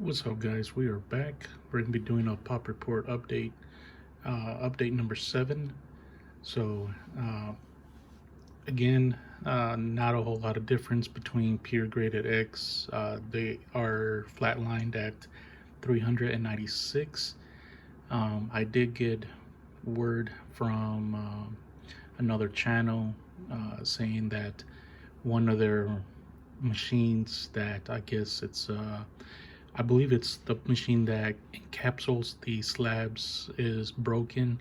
What's up, guys? We are back. We're gonna be doing a pop report update, update number 7. So again, not a whole lot of difference between pure graded X. They are flatlined at 396. I did get word from another channel saying that one of their machines that I believe it's the machine that encapsulates the slabs is broken,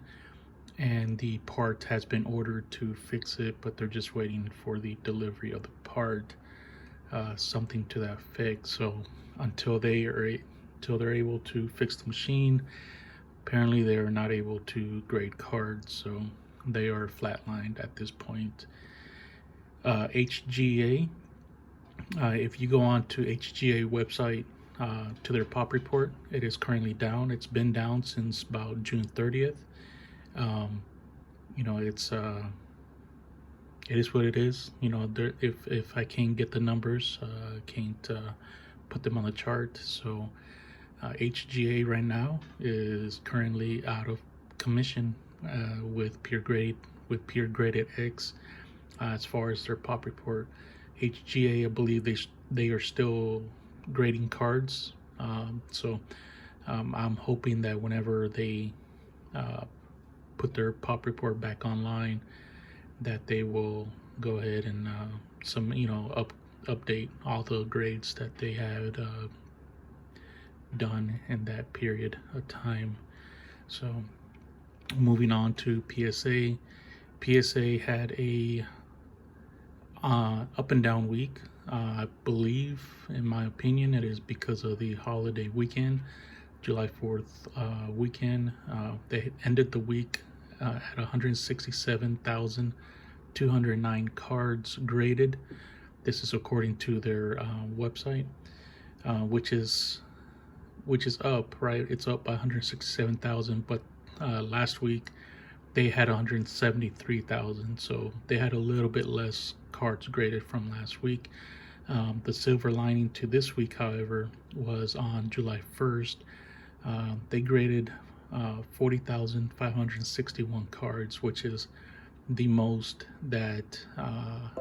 and the part has been ordered to fix it, but they're just waiting for the delivery of the part, something to that effect. So until they're able to fix the machine, apparently they are not able to grade cards, so they are flatlined at this point. HGA, if you go on to HGA website, to their pop report, it is currently down. It's been down since about June 30th. Um, it is what it is. If I can't get the numbers, can't put them on the chart. So HGA right now is currently out of commission with pure graded X. As far as their pop report, HGA, I believe they are still grading cards. I'm hoping that whenever they put their pop report back online, that they will go ahead and update all the grades that they had done in that period of time. So moving on to PSA. PSA had a up and down week. I believe, in my opinion, it is because of the holiday weekend, July 4th weekend. They ended the week at 167,209 cards graded. This is according to their website, which is up, right? It's up by 167,000, but last week they had 173,000, so they had a little bit less cards graded from last week. The silver lining to this week, however, was on July 1st. They graded 40,561 cards, which is the most that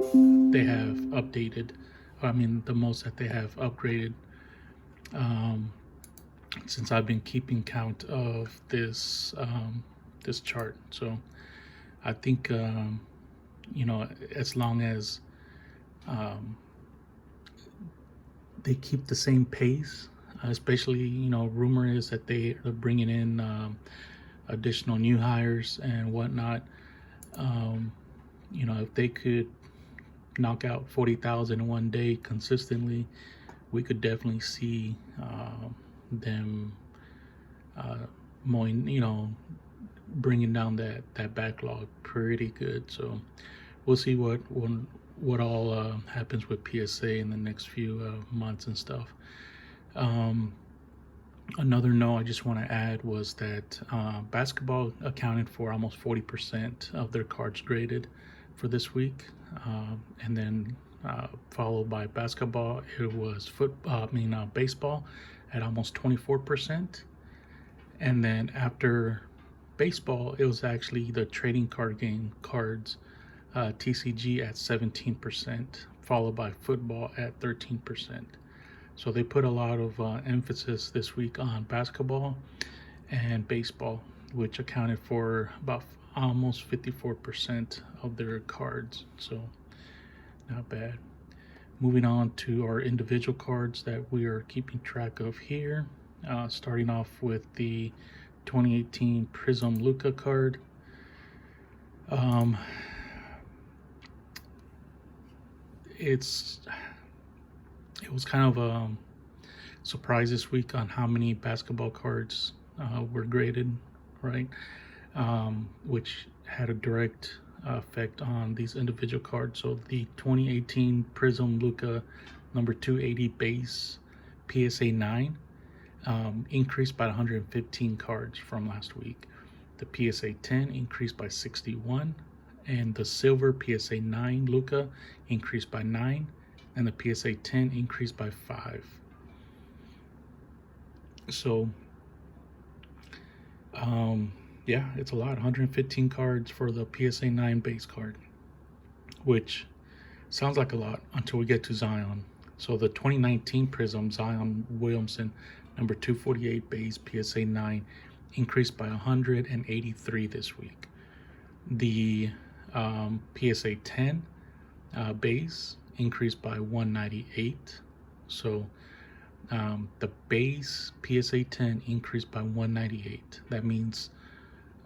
they have updated. I mean, the most that they have upgraded since I've been keeping count of this chart. So I think as long as they keep the same pace, especially rumor is that they are bringing in additional new hires and whatnot. If they could knock out 40,000 in one day consistently, we could definitely see them bringing down that backlog pretty good. So we'll see what all happens with PSA in the next few months and stuff. Another note I just want to add was that basketball accounted for almost 40% of their cards graded for this week, and then followed by basketball. It was baseball at almost 24%, and then after baseball, it was actually the trading card game cards, TCG at 17%, followed by football at 13%. So they put a lot of emphasis this week on basketball and baseball, which accounted for about almost 54% of their cards. So not bad. Moving on to our individual cards that we are keeping track of here. Starting off with the 2018 Prism Luka card. It was kind of a surprise this week on how many basketball cards were graded, right? Which had a direct effect on these individual cards. So the 2018 Prism Luka number 280 base PSA 9 increased by 115 cards from last week. The PSA 10 increased by 61, and the silver PSA 9 Luka increased by 9, and the PSA 10 increased by 5. So, yeah, it's a lot. 115 cards for the PSA 9 base card, which sounds like a lot until we get to Zion. So the 2019 Prism Zion Williamson, number 248 base PSA 9, increased by 183 this week. The PSA 10 base increased by 198. So the base PSA 10 increased by 198. That means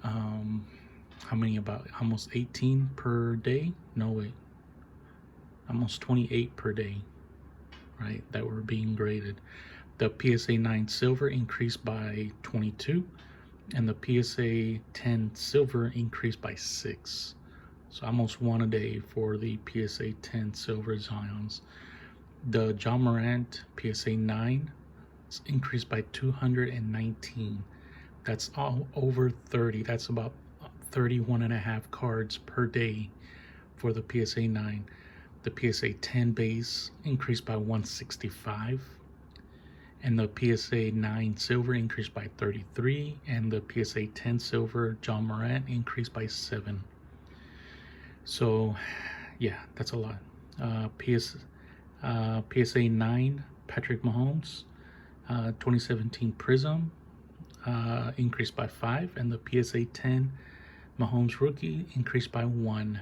how many? About almost 18 per day? No, wait. Almost 28 per day, right? That were being graded. The PSA 9 silver increased by 22, and the PSA 10 silver increased by 6. So almost one a day for the PSA 10 silver Zions. The John Morant PSA 9 increased by 219. That's all over 30. That's about 31 and a half cards per day for the PSA 9. The PSA 10 base increased by 165. And the PSA 9 silver increased by 33. And the PSA 10 silver John Morant increased by 7. So, yeah, that's a lot. PSA 9 Patrick Mahomes, 2017 Prism increased by 5, and the PSA 10 Mahomes rookie increased by 1.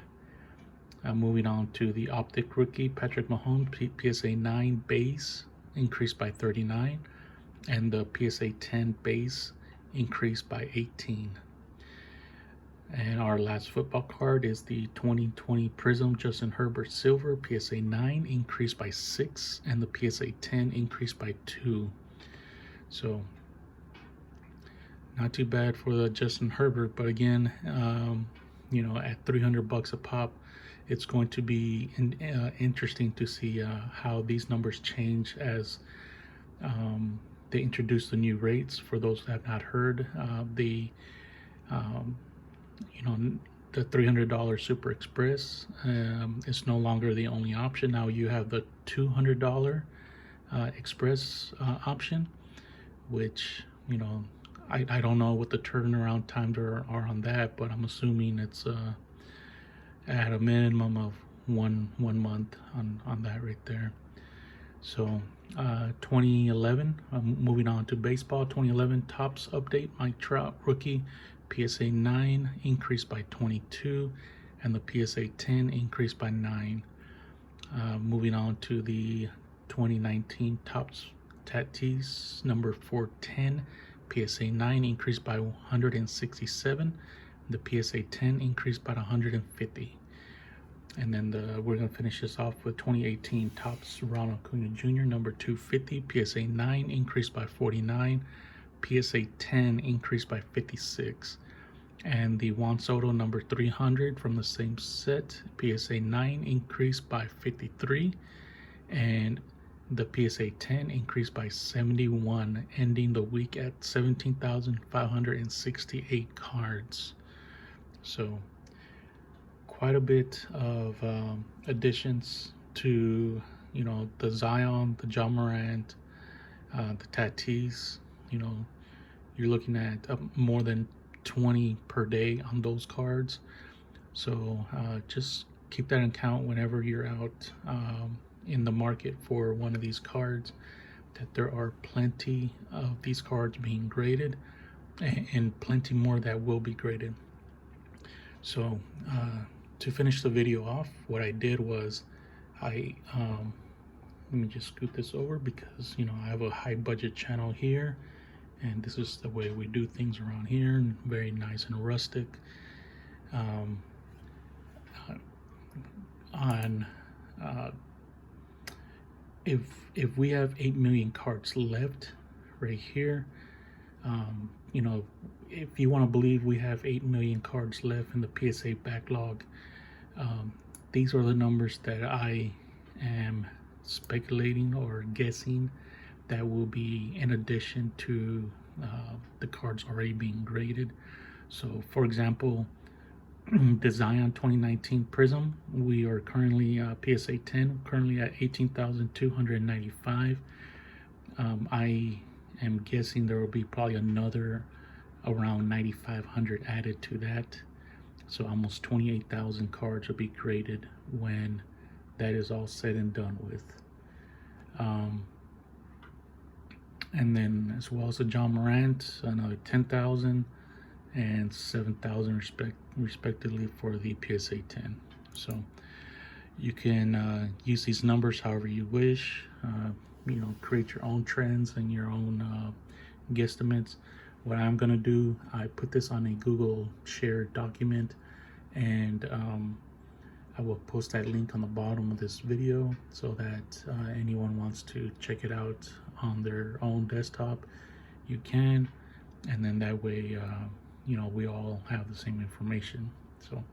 Moving on to the Optic rookie Patrick Mahomes, PSA 9 base increased by 39, and the PSA 10 base increased by 18. And our last football card is the 2020 Prism Justin Herbert Silver, PSA 9 increased by 6, and the PSA 10 increased by 2. So, not too bad for the Justin Herbert, but again, at $300 a pop, it's going to be interesting to see how these numbers change as they introduce the new rates. For those that have not heard, the $300 Super Express is no longer the only option. Now you have the $200 Express option, which, I don't know what the turnaround times are on that, but I'm assuming it's at a minimum of one month on that right there. So 2011, moving on to baseball, 2011 Topps update, Mike Trout rookie, PSA 9 increased by 22, and the PSA 10 increased by 9. Moving on to the 2019 Topps Tatis number 410, PSA 9 increased by 167, the PSA 10 increased by 150. And then we're going to finish this off with 2018 Topps Ronald Acuna Jr. number 250, PSA 9 increased by 49, PSA 10 increased by 56. And the Juan Soto number 300 from the same set, PSA 9 increased by 53, and the PSA 10 increased by 71, ending the week at 17,568 cards. So quite a bit of additions to the Zion, the John Morant, the Tatis. You're looking at more than 20 per day on those cards. So just keep that in account whenever you're out in the market for one of these cards, that there are plenty of these cards being graded and plenty more that will be graded. So to finish the video off, what I did was let me just scoot this over because I have a high budget channel here, and this is the way we do things around here, and very nice and rustic. If we have 8 million cards left right here, if you want to believe we have 8 million cards left in the PSA backlog, these are the numbers that I am speculating or guessing that will be in addition to the cards already being graded. So for example, the Zion 2019 Prism, we are currently PSA 10, currently at 18,295. I am guessing there will be probably another around 9,500 added to that. So almost 28,000 cards will be graded when that is all said and done with. And then as well as the John Morant, another 10,000 and 7,000 respectively for the PSA 10. So you can use these numbers however you wish. Create your own trends and your own guesstimates. What I'm gonna do, I put this on a Google shared document, and I will post that link on the bottom of this video so that anyone wants to check it out on their own desktop, you can, and then that way we all have the same information. So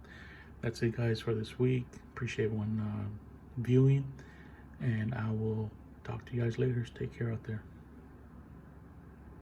that's it, guys, for this week. Appreciate everyone viewing, and I will talk to you guys later. Take care out there.